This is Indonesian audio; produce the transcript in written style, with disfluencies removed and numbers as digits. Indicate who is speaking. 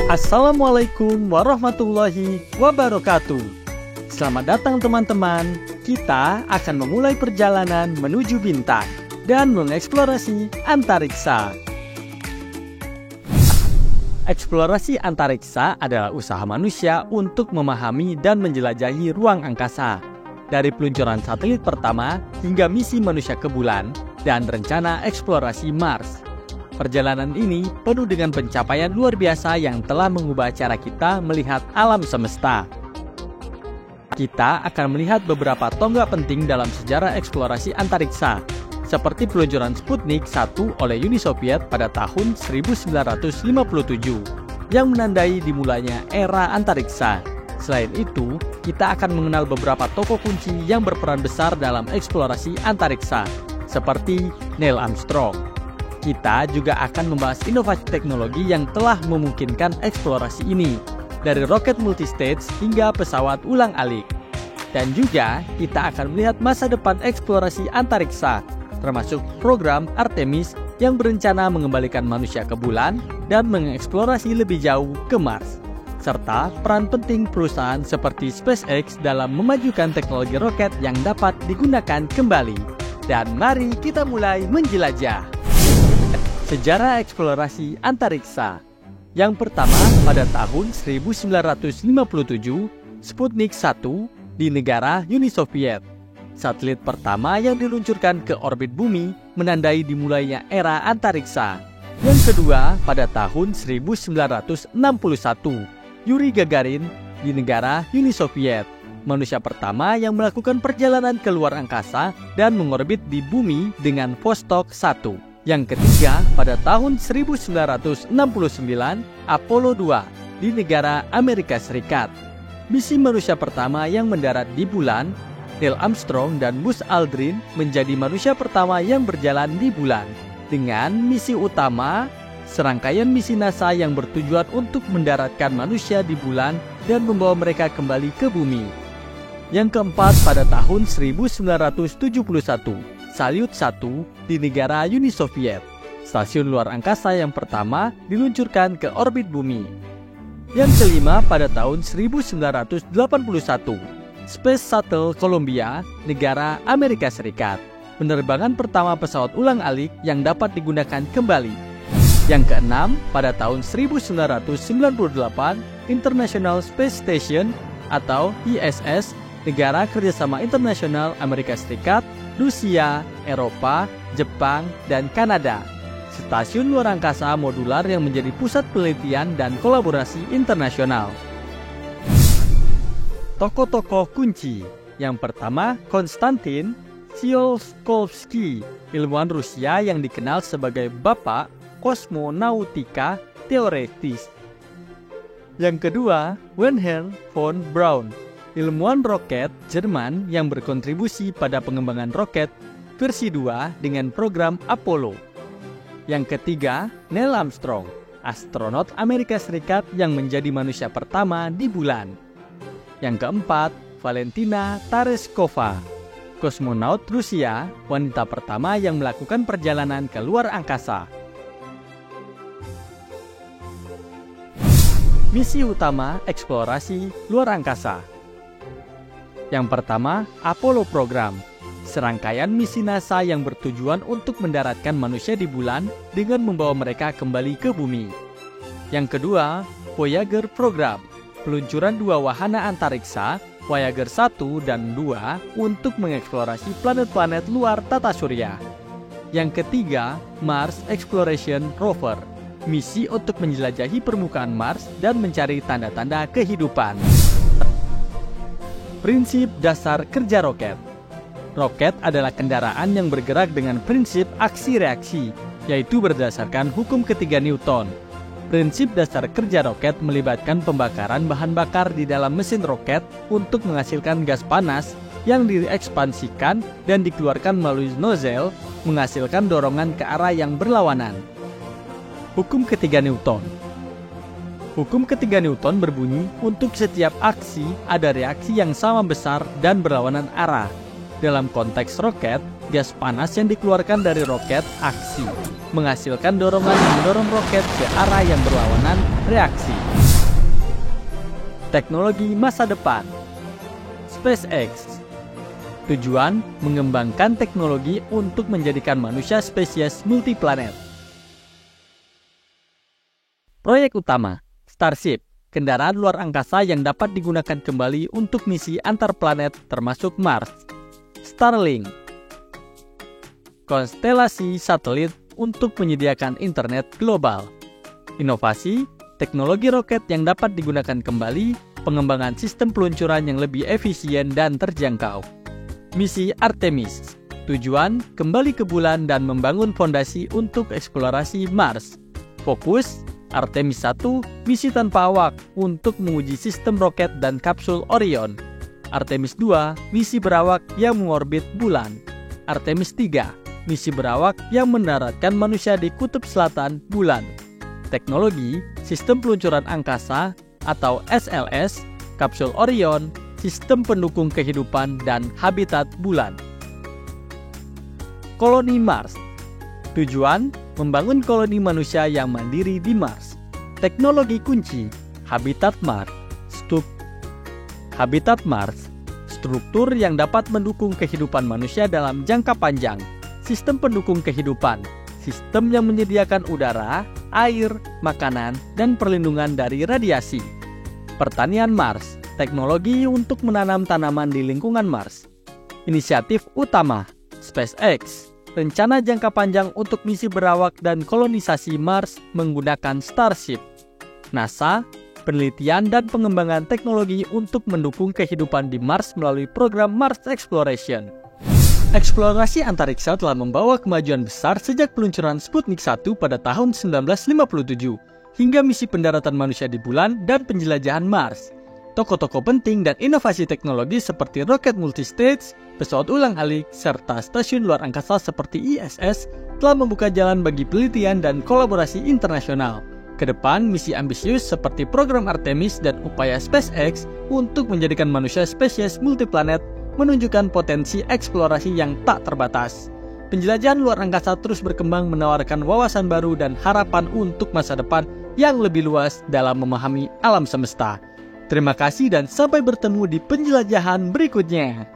Speaker 1: Assalamualaikum warahmatullahi wabarakatuh. Selamat datang teman-teman. Kita akan memulai perjalanan menuju bintang dan mengeksplorasi antariksa. Eksplorasi antariksa adalah usaha manusia untuk memahami dan menjelajahi ruang angkasa. Dari peluncuran satelit pertama hingga misi manusia ke bulan dan rencana eksplorasi Mars. Perjalanan ini penuh dengan pencapaian luar biasa yang telah mengubah cara kita melihat alam semesta. Kita akan melihat beberapa tonggak penting dalam sejarah eksplorasi antariksa, seperti peluncuran Sputnik 1 oleh Uni Soviet pada tahun 1957, yang menandai dimulainya era antariksa. Selain itu, kita akan mengenal beberapa tokoh kunci yang berperan besar dalam eksplorasi antariksa, seperti Neil Armstrong. Kita juga akan membahas inovasi teknologi yang telah memungkinkan eksplorasi ini, dari roket multistage hingga pesawat ulang-alik. Dan juga kita akan melihat masa depan eksplorasi antariksa, termasuk program Artemis yang berencana mengembalikan manusia ke bulan dan mengeksplorasi lebih jauh ke Mars, serta peran penting perusahaan seperti SpaceX dalam memajukan teknologi roket yang dapat digunakan kembali. Dan mari kita mulai menjelajah. Sejarah eksplorasi antariksa. Yang pertama, pada tahun 1957, Sputnik 1 di negara Uni Soviet. Satelit pertama yang diluncurkan ke orbit bumi menandai dimulainya era antariksa. Yang kedua, pada tahun 1961, Yuri Gagarin di negara Uni Soviet. Manusia pertama yang melakukan perjalanan ke luar angkasa dan mengorbit di bumi dengan Vostok 1. Yang ketiga, pada tahun 1969, Apollo 2 di negara Amerika Serikat. Misi manusia pertama yang mendarat di bulan, Neil Armstrong dan Buzz Aldrin menjadi manusia pertama yang berjalan di bulan. Dengan misi utama, serangkaian misi NASA yang bertujuan untuk mendaratkan manusia di bulan dan membawa mereka kembali ke bumi. Yang keempat, pada tahun 1971, Salyut 1 di negara Uni Soviet. Stasiun luar angkasa yang pertama diluncurkan ke orbit bumi. Yang kelima, pada tahun 1981, Space Shuttle Columbia, negara Amerika Serikat. Penerbangan pertama pesawat ulang-alik yang dapat digunakan kembali. Yang keenam, pada tahun 1998, International Space Station atau ISS, negara kerjasama internasional Amerika Serikat, Rusia, Eropa, Jepang, dan Kanada. Stasiun luar angkasa modular yang menjadi pusat penelitian dan kolaborasi internasional. Tokoh-tokoh kunci. Yang pertama, Konstantin Tsiolkovsky, ilmuwan Rusia yang dikenal sebagai Bapak Kosmonautika Teoretis. Yang kedua, Wilhelm von Braun, ilmuwan roket Jerman yang berkontribusi pada pengembangan roket versi 2 dengan program Apollo. Yang ketiga, Neil Armstrong, astronot Amerika Serikat yang menjadi manusia pertama di bulan. Yang keempat, Valentina Tereshkova, kosmonaut Rusia, wanita pertama yang melakukan perjalanan ke luar angkasa. Misi utama eksplorasi luar angkasa. Yang pertama, Apollo Program, serangkaian misi NASA yang bertujuan untuk mendaratkan manusia di bulan dengan membawa mereka kembali ke bumi. Yang kedua, Voyager Program, peluncuran 2 wahana antariksa, Voyager 1 dan 2 untuk mengeksplorasi planet-planet luar tata surya. Yang ketiga, Mars Exploration Rover, misi untuk menjelajahi permukaan Mars dan mencari tanda-tanda kehidupan. Prinsip dasar kerja roket. Roket adalah kendaraan yang bergerak dengan prinsip aksi-reaksi, yaitu berdasarkan hukum ketiga Newton. Prinsip dasar kerja roket melibatkan pembakaran bahan bakar di dalam mesin roket untuk menghasilkan gas panas yang diekspansikan dan dikeluarkan melalui nozzle, menghasilkan dorongan ke arah yang berlawanan. Hukum ketiga Newton. Hukum ketiga Newton berbunyi, untuk setiap aksi ada reaksi yang sama besar dan berlawanan arah. Dalam konteks roket, gas panas yang dikeluarkan dari roket aksi, menghasilkan dorongan yang mendorong roket ke arah yang berlawanan reaksi. Teknologi masa depan. SpaceX. Tujuan mengembangkan teknologi untuk menjadikan manusia spesies multiplanet. Proyek utama, Starship, kendaraan luar angkasa yang dapat digunakan kembali untuk misi antar planet termasuk Mars. Starlink, konstelasi satelit untuk menyediakan internet global. Inovasi, teknologi roket yang dapat digunakan kembali, pengembangan sistem peluncuran yang lebih efisien dan terjangkau. Misi Artemis, tujuan kembali ke bulan dan membangun fondasi untuk eksplorasi Mars. Fokus, Artemis 1, misi tanpa awak untuk menguji sistem roket dan kapsul Orion. Artemis 2, misi berawak yang mengorbit bulan. Artemis 3, misi berawak yang mendaratkan manusia di kutub selatan bulan. Teknologi, sistem peluncuran angkasa atau SLS, kapsul Orion, sistem pendukung kehidupan dan habitat bulan. Koloni Mars. Tujuan, membangun koloni manusia yang mandiri di Mars. Teknologi kunci, habitat Mars. Habitat Mars, struktur yang dapat mendukung kehidupan manusia dalam jangka panjang. Sistem pendukung kehidupan, sistem yang menyediakan udara, air, makanan, dan perlindungan dari radiasi. Pertanian Mars, teknologi untuk menanam tanaman di lingkungan Mars. Inisiatif utama, SpaceX, rencana jangka panjang untuk misi berawak dan kolonisasi Mars menggunakan Starship. NASA, penelitian dan pengembangan teknologi untuk mendukung kehidupan di Mars melalui program Mars Exploration. Eksplorasi antariksa telah membawa kemajuan besar sejak peluncuran Sputnik 1 pada tahun 1957 hingga misi pendaratan manusia di bulan dan penjelajahan Mars. Tokoh-tokoh penting dan inovasi teknologi seperti roket multistage, pesawat ulang-alik, serta stasiun luar angkasa seperti ISS telah membuka jalan bagi penelitian dan kolaborasi internasional. Kedepan, misi ambisius seperti program Artemis dan upaya SpaceX untuk menjadikan manusia spesies multiplanet menunjukkan potensi eksplorasi yang tak terbatas. Penjelajahan luar angkasa terus berkembang menawarkan wawasan baru dan harapan untuk masa depan yang lebih luas dalam memahami alam semesta. Terima kasih dan sampai bertemu di penjelajahan berikutnya.